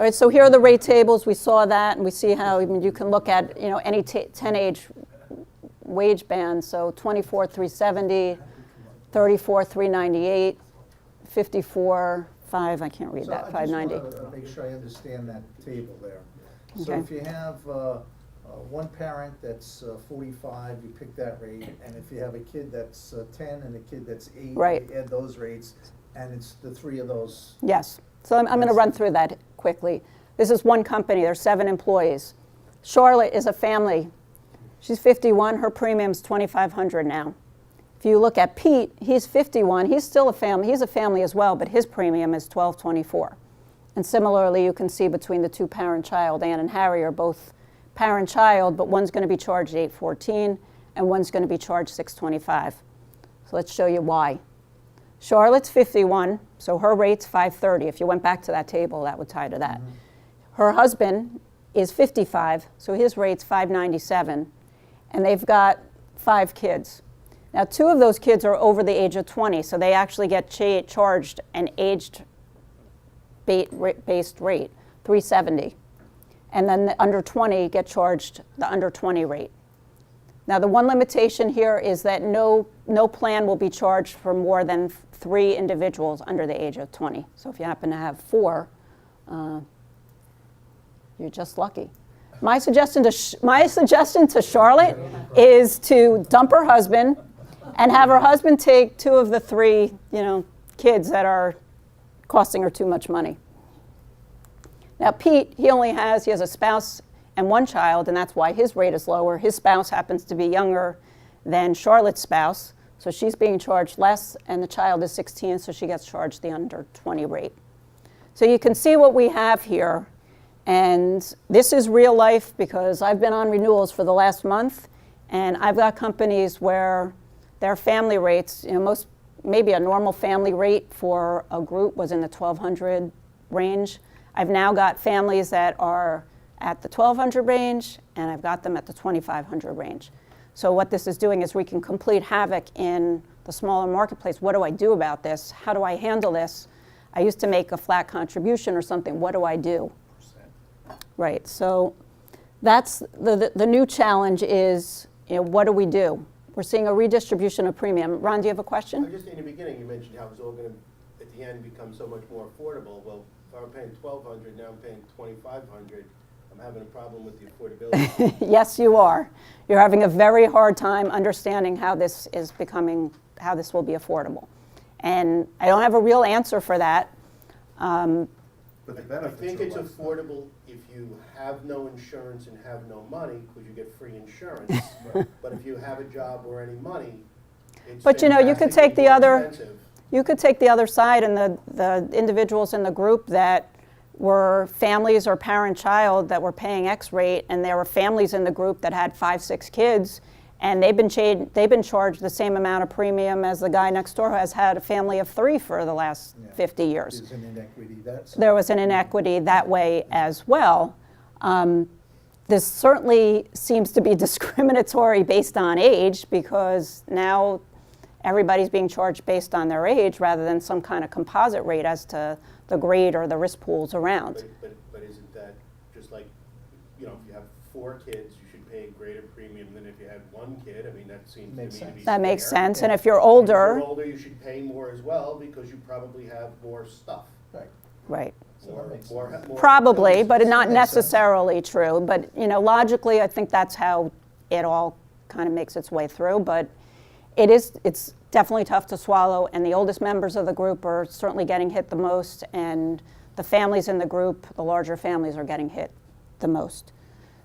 All right, so here are the rate tables. We saw that, and we see how you can look at any 10-age wage band. So 24, 370, 34, 398, 54, 5. I can't read that. 590. I just want to make sure I understand that table there. So Okay. if you have one parent that's 45, you pick that rate, and if you have a kid that's 10 and a kid that's 8, Right. you add those rates, and it's the three of those. Yes. So I'm going to run through that quickly. This is one company. There's 7 employees. Charlotte is a family. She's 51. Her premium's $2,500 now. If you look at Pete, he's 51. He's still a family. He's a family as well, but his premium is $1,224. And similarly, you can see between the two parent-child, Ann and Harry are both parent-child, but one's going to be charged $814 and one's going to be charged $625. So let's show you why. Charlotte's 51, so her rate's $530. If you went back to that table, that would tie to that. Mm-hmm. Her husband is 55, so his rate's $597, and they've got 5 kids. Now, 2 of those kids are over the age of 20, so they actually get charged an aged-based rate, $370. And then the under 20 get charged the under 20 rate. Now, the one limitation here is that no plan will be charged for more than 3 individuals under the age of 20. So if you happen to have 4, you're just lucky. My suggestion to Charlotte is to dump her husband and have her husband take 2 of the 3, kids that are costing her too much money. Now, Pete, he has a spouse and 1 child, and that's why his rate is lower. His spouse happens to be younger than Charlotte's spouse, so she's being charged less, and the child is 16, so she gets charged the under 20 rate. So you can see what we have here, and this is real life because I've been on renewals for the last month, and I've got companies where their family rates, maybe a normal family rate for a group was in the $1,200 range. I've now got families that are at the $1,200 range, and I've got them at the $2,500 range. So what this is doing is we can complete havoc in the smaller marketplace. What do I do about this? How do I handle this? I used to make a flat contribution or something. What do I do? Right, so that's the new challenge is, what do we do? We're seeing a redistribution of premium. Ron, do you have a question? Just in the beginning, you mentioned how it's all going to, at the end, become so much more affordable. Well, if I'm paying $1,200, now I'm paying $2,500. I'm having a problem with the affordability. Yes, you are. You're having a very hard time understanding how this is becoming, how this will be affordable. And I don't have a real answer for that. But the I benefits think are it's less. affordable if you have no insurance and have no money, because you get free insurance. But if you have a job or any money, it's But you could take the more other, expensive. you could take the other side, and the individuals in the group that were families or parent-child that were paying X rate, and there were families in the group that had 5, 6 kids, and they've been charged the same amount of premium as the guy next door who has had a family of 3 for the last 50 years. There's an inequity. There was an inequity that way as well. This certainly seems to be discriminatory based on age, because now everybody's being charged based on their age rather than some kind of composite rate as to the grade or the risk pools around. But isn't that just like, if you have 4 kids, you should pay a greater premium than if you had 1 kid? I mean, that seems Makes to me to be That makes fair. sense. And if you're older, If you're older, you should pay more as well, because you probably have more stuff. Right. right. So that makes More sense. Probably, but not Makes sense. necessarily true. But logically, I think that's how it all kind of makes its way through. But it's definitely tough to swallow, and the oldest members of the group are certainly getting hit the most, and the families in the group, the larger families, are getting hit the most.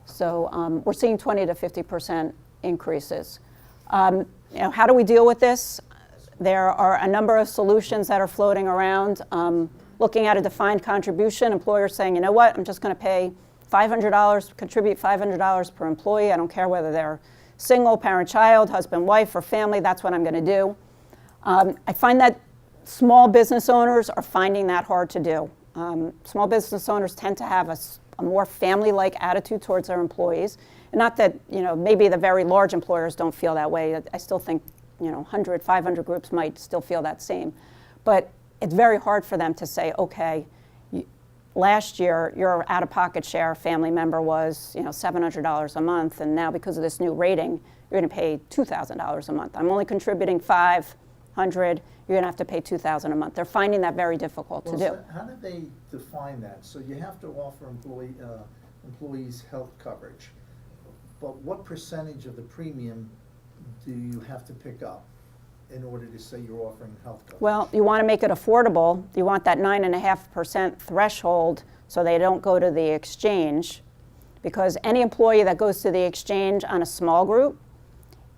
So we're seeing 20 to 50% increases. How do we deal with this? There are a number of solutions that are floating around. Looking at a defined contribution, employers saying, you know what, I'm just going to pay $500, contribute $500 per employee. I don't care whether they're single, parent, child, husband, wife, or family. That's what I'm going to do. I find that small business owners are finding that hard to do. Small business owners tend to have a more family-like attitude towards their employees. And not that, maybe the very large employers don't feel that way. I still think, 100, 500 groups might still feel that same. But it's very hard for them to say, okay, last year your out-of-pocket share family member was, $700 a month, and now because of this new rating, you're going to pay $2,000 a month. I'm only contributing $500. You're going to have to pay $2,000 a month. They're finding that very difficult to do. So how do they define that? So you have to offer employees health coverage, but what percentage of the premium do you have to pick up in order to say you're offering health coverage? Well, you want to make it affordable. You want that 9.5% threshold so they don't go to the exchange, because any employee that goes to the exchange on a small group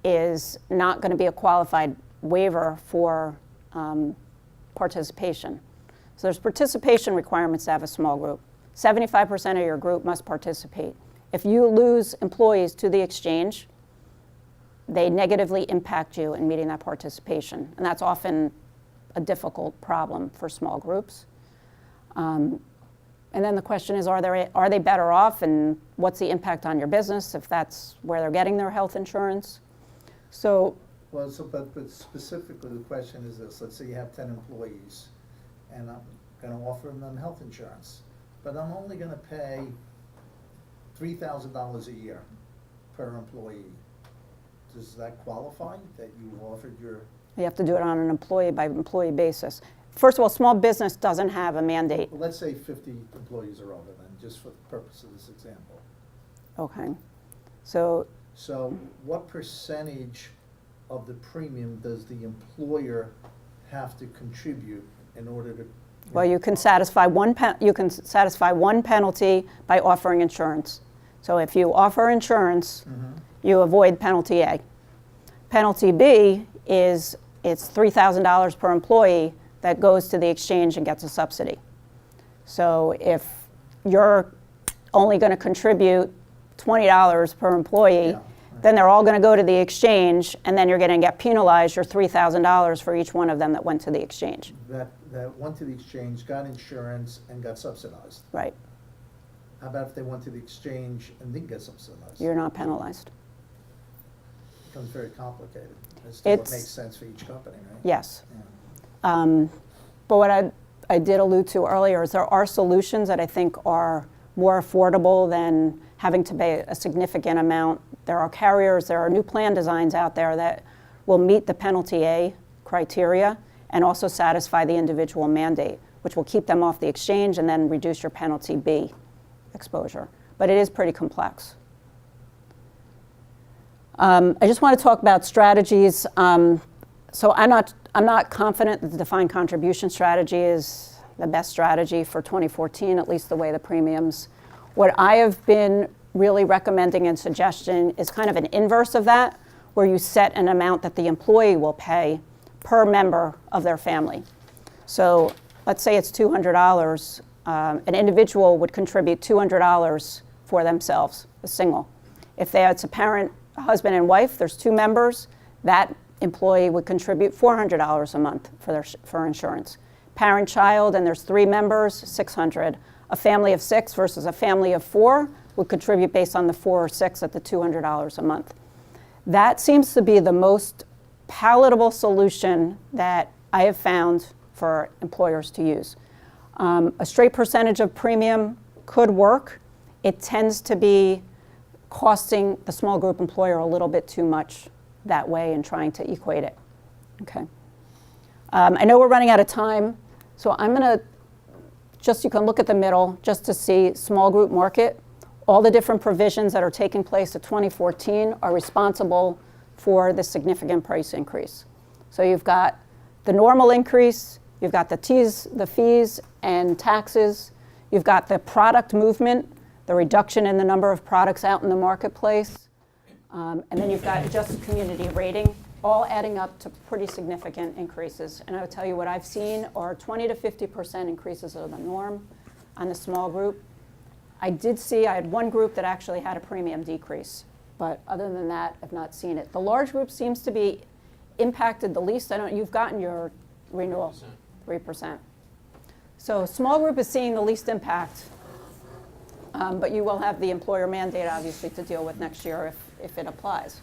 is not going to be a qualified waiver for participation. So there's participation requirements to have a small group. 75% of your group must participate. If you lose employees to the exchange, they negatively impact you in meeting that participation. And that's often a difficult problem for small groups. And then the question is, are they better off, and what's the impact on your business if that's where they're getting their health insurance? So, But specifically the question is this: let's say you have 10 employees, and I'm going to offer them health insurance, but I'm only going to pay $3,000 a year per employee. Does that qualify that you offered your? you have to do it on an employee-by-employee basis. First of all, small business doesn't have a mandate. Well, let's say 50 employees are over then, just for the purpose of this example. Okay. So So what percentage of the premium does the employer have to contribute in order to? well, you can satisfy one penalty by offering insurance. So if you offer insurance, you avoid penalty A. Penalty B is it's $3,000 per employee that goes to the exchange and gets a subsidy. So if you're only going to contribute $20 per employee, then they're all going to go to the exchange, and then you're going to get penalized your $3,000 for each one of them that went to the exchange. That went to the exchange, got insurance, and got subsidized. Right. How about if they went to the exchange and didn't get subsidized? You're not penalized. It becomes very complicated as to what It's- makes sense for each company, right? Yes. Yeah. But what I did allude to earlier is there are solutions that I think are more affordable than having to pay a significant amount. There are carriers, there are new plan designs out there that will meet the penalty A criteria and also satisfy the individual mandate, which will keep them off the exchange and then reduce your penalty B exposure. But it is pretty complex. I just want to talk about strategies. So I'm not confident that the defined contribution strategy is the best strategy for 2014, at least the way the premiums. What I have been really recommending and suggesting is kind of an inverse of that, where you set an amount that the employee will pay per member of their family. So let's say it's $200. An individual would contribute $200 for themselves, a single. If it's a parent, a husband and wife, there's 2 members, that employee would contribute $400 a month for insurance. Parent-child, and there's 3 members, $600. A family of 6 versus a family of 4 would contribute based on the 4 or 6 at the $200 a month. That seems to be the most palatable solution that I have found for employers to use. A straight percentage of premium could work. It tends to be costing the small group employer a little bit too much that way and trying to equate it. Okay. I know we're running out of time, so I'm going to you can look at the middle just to see small group market. All the different provisions that are taking place at 2014 are responsible for the significant price increase. So you've got the normal increase, you've got the fees and taxes, you've got the product movement, the reduction in the number of products out in the marketplace, and then you've got adjusted community rating, all adding up to pretty significant increases. And I would tell you what I've seen are 20 to 50% increases of the norm on the small group. I had one group that actually had a premium decrease, but other than that, I've not seen it. The large group seems to be impacted the least. You've gotten your renewal, 3%. So small group is seeing the least impact, but you will have the employer mandate, obviously, to deal with next year if it applies.